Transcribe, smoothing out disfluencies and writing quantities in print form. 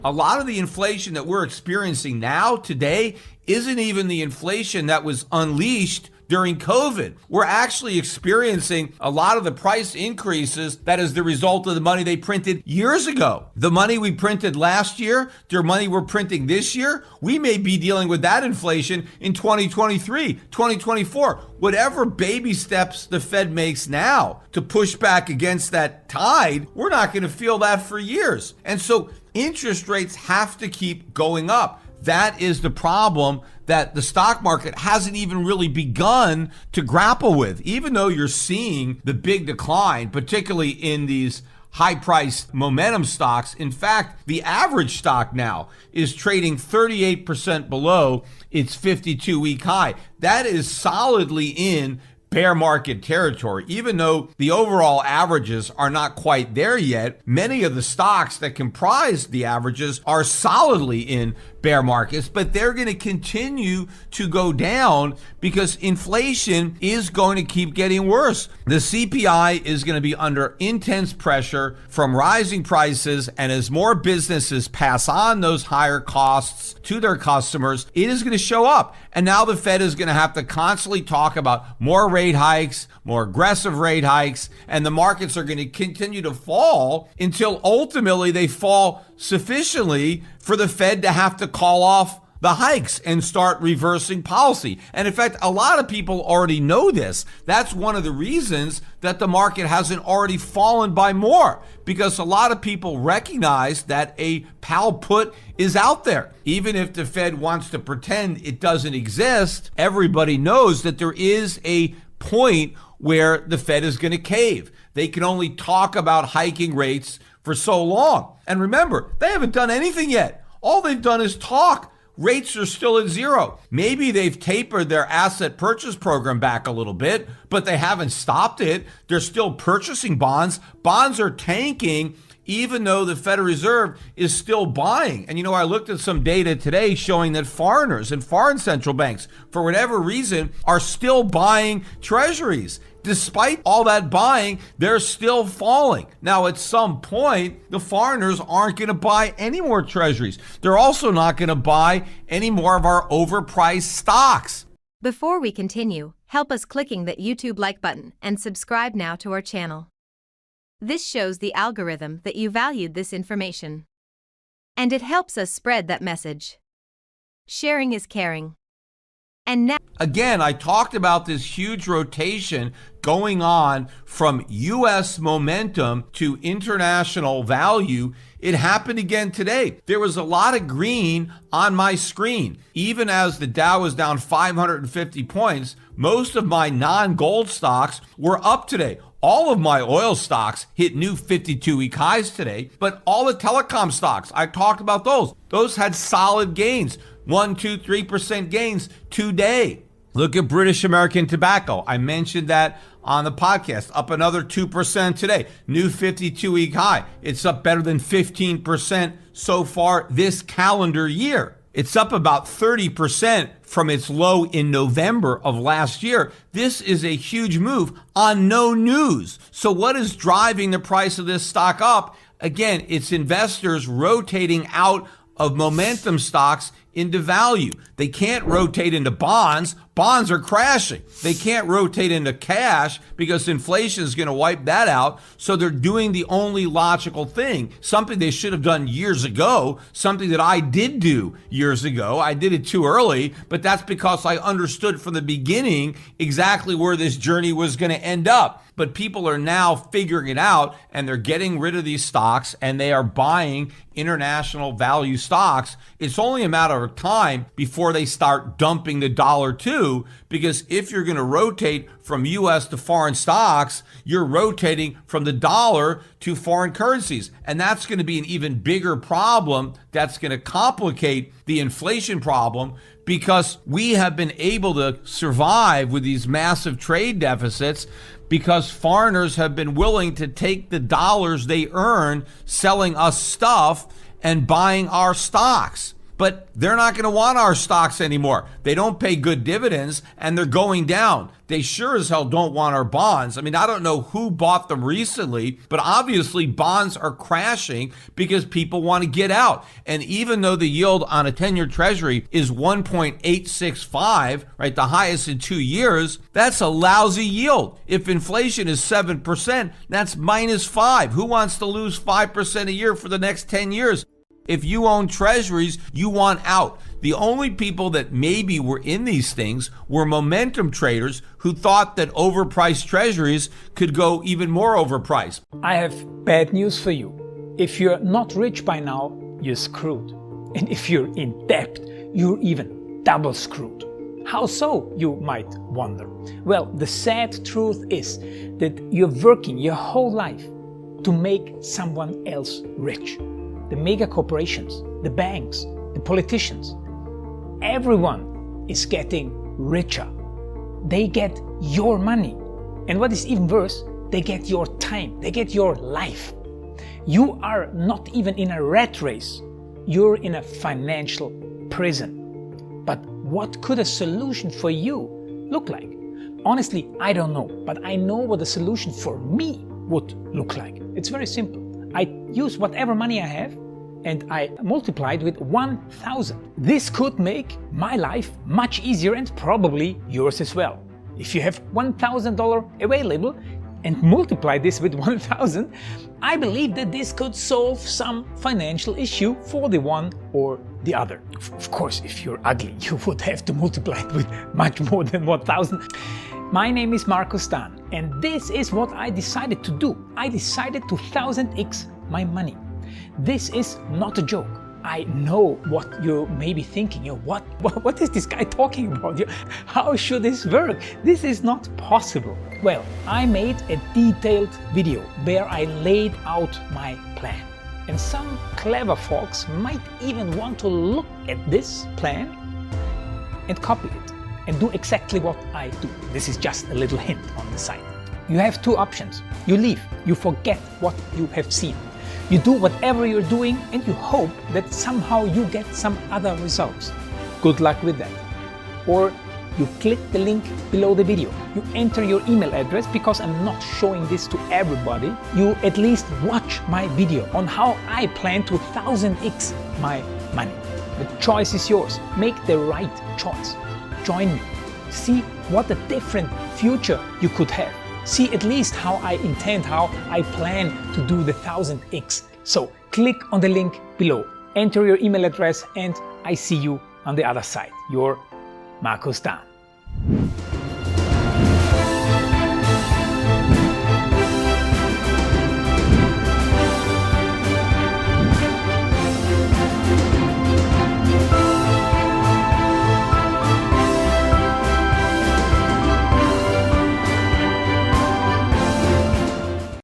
A lot of the inflation that we're experiencing now today isn't even the inflation that was unleashed during COVID. We're actually experiencing a lot of the price increases that is the result of the money they printed years ago. The money we printed last year, the money we're printing this year, we may be dealing with that inflation in 2023, 2024. Whatever baby steps the Fed makes now to push back against that tide, we're not going to feel that for years. And so interest rates have to keep going up. That is the problem that the stock market hasn't even really begun to grapple with. Even though you're seeing the big decline, particularly in these high-priced momentum stocks. In fact, the average stock now is trading 38% below its 52-week high. That is solidly in bear market territory. Even though the overall averages are not quite there yet, many of the stocks that comprise the averages are solidly in bear markets, but they're going to continue to go down because inflation is going to keep getting worse. The CPI is going to be under intense pressure from rising prices, and as more businesses pass on those higher costs to their customers, it is going to show up. And now the Fed is going to have to constantly talk about more rate hikes, more aggressive rate hikes, and the markets are going to continue to fall until ultimately they fall sufficiently for the Fed to have to call off the hikes and start reversing policy. And in fact, a lot of people already know this. That's one of the reasons that the market hasn't already fallen by more, because a lot of people recognize that a Powell put is out there. Even if the Fed wants to pretend it doesn't exist, everybody knows that there is a point where the Fed is going to cave. They can only talk about hiking rates for so long. And remember, they haven't done anything yet. All they've done is talk. Rates are still at zero. Maybe they've tapered their asset purchase program back a little bit, but they haven't stopped it. They're still purchasing bonds. Bonds are tanking, even though the Federal Reserve is still buying. And I looked at some data today showing that foreigners and foreign central banks, for whatever reason, are still buying treasuries. Despite all that buying, they're still falling. Now, at some point, the foreigners aren't going to buy any more treasuries. They're also not going to buy any more of our overpriced stocks. Before we continue, help us clicking that YouTube like button and subscribe now to our channel. This shows the algorithm that you valued this information, and it helps us spread that message. Sharing is caring. And now, again, I talked about this huge rotation going on from U.S. momentum to international value. It happened again today. There was a lot of green on my screen. Even as the Dow was down 550 points, most of my non-gold stocks were up today. All of my oil stocks hit new 52-week highs today, but all the telecom stocks, I talked about those. Those had solid gains, 1%, 2%, 3% gains today. Look at British American Tobacco. I mentioned that on the podcast, up another 2% today, new 52-week high. It's up better than 15% so far this calendar year. It's up about 30% from its low in November of last year. This is a huge move on no news. So what is driving the price of this stock up? Again, it's investors rotating out of momentum stocks into value. They can't rotate into bonds. Bonds are crashing. They can't rotate into cash because inflation is going to wipe that out. So they're doing the only logical thing, something they should have done years ago, something that I did do years ago. I did it too early, but that's because I understood from the beginning exactly where this journey was going to end up. But people are now figuring it out, and they're getting rid of these stocks, and they are buying international value stocks. It's only a matter of time before they start dumping the dollar too, because if you're going to rotate from U.S. to foreign stocks, you're rotating from the dollar to foreign currencies. And that's going to be an even bigger problem that's going to complicate the inflation problem, because we have been able to survive with these massive trade deficits because foreigners have been willing to take the dollars they earn selling us stuff and buying our stocks. but they're not going to want our stocks anymore. They don't pay good dividends and they're going down. They sure as hell don't want our bonds. I mean, I don't know who bought them recently, but obviously bonds are crashing because people want to get out. And even though the yield on a 10-year treasury is 1.865, right, the highest in 2 years, that's a lousy yield. If inflation is 7%, that's -5. Who wants to lose 5% a year for the next 10 years? If you own treasuries, you want out. The only people that maybe were in these things were momentum traders who thought that overpriced treasuries could go even more overpriced. I have bad news for you. If you're not rich by now, you're screwed. And if you're in debt, you're even double screwed. How so, you might wonder? Well, the sad truth is that you're working your whole life to make someone else rich. The mega corporations, the banks, the politicians, everyone is getting richer. They get your money. And what is even worse, they get your time, they get your life. You are not even in a rat race. You're in a financial prison. But what could a solution for you look like? Honestly, I don't know, but I know what a solution for me would look like. It's very simple. I use whatever money I have and I multiply it with 1,000. This could make my life much easier and probably yours as well. If you have $1,000 available and multiply this with 1,000, I believe that this could solve some financial issue for the one or the other. Of course, if you're ugly, you would have to multiply it with much more than 1,000. My name is Markus Dahn, and this is what I decided to do. I decided to 1000x my money. This is not a joke. I know what you may be thinking. What is this guy talking about? How should this work? This is not possible. Well, I made a detailed video where I laid out my plan. And some clever folks might even want to look at this plan and copy it and do exactly what I do. This is just a little hint on the side. You have two options. You leave, you forget what you have seen. You do whatever you're doing and you hope that somehow you get some other results. Good luck with that. Or you click the link below the video. You enter your email address because I'm not showing this to everybody. You at least watch my video on how I plan to 1000x my money. The choice is yours. Make the right choice. Join me. See what a different future you could have. See at least how I intend, how I plan to do the 1000x. So click on the link below, enter your email address, and I see you on the other side. Your Markus Dahn.